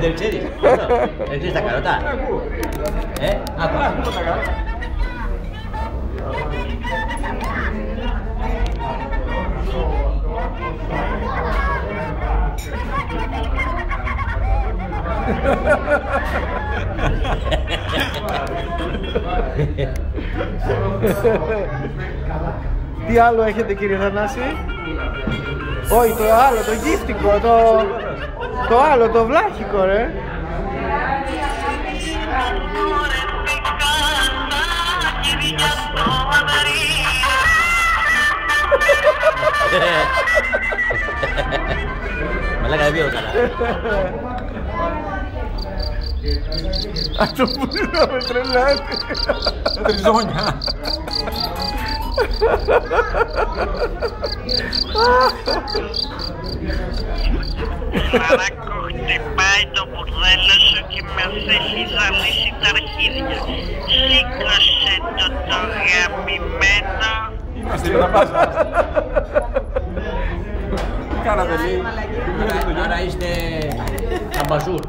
Δεν ξέρεις, δεν ξέρεις τα καρότα. Άκου. Τι άλλο έχετε κύριε Θανάση? Όχι, το άλλο, το γύφτικο, το άλλο, το βλάχικο ρε. Μαλάκα δεν πήγω καλά. Αυτό που να με τρελάει. Τριζόνια. Μαράκο, χτυπάει το μπουρδέλο σου και μας έχει ζαλίσει τα αρχίδια. Σήκωσε το γαμημένο. Είμαστε για να πάσα. Τι κάνατε λέει? Άρα είστε αμπαζούρ.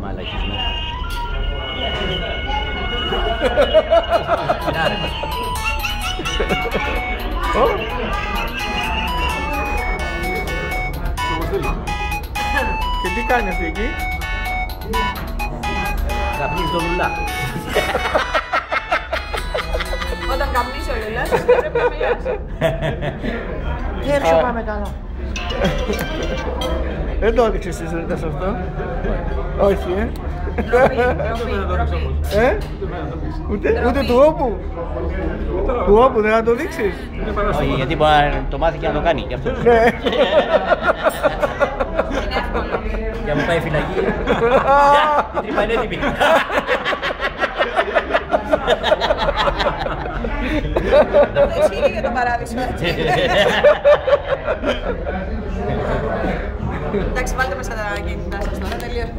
Μαλακισμό. Και τι κάνει αυτή εκεί? Καπνίζει το λουλά. Όταν καπνίζει ο λουλάς, πρέπει να μιλάς. Ποιο πάμε καλά. Δεν το έδειξες εσύ ρετάς αυτό? Όχι, Ούτε του όπου. Του όπου δεν θα το δείξεις? Όχι, γιατί μπορεί να το μάθει και να το κάνει γι' αυτό. Ναι. Για να μου πάει φυλακή. Η τρύπα είναι έτοιμη. Αυτό ισχύει για το παράδεισο, έτσι. Εντάξει, βάλτε μέσα τα κινητά σας τώρα, τελείωσε.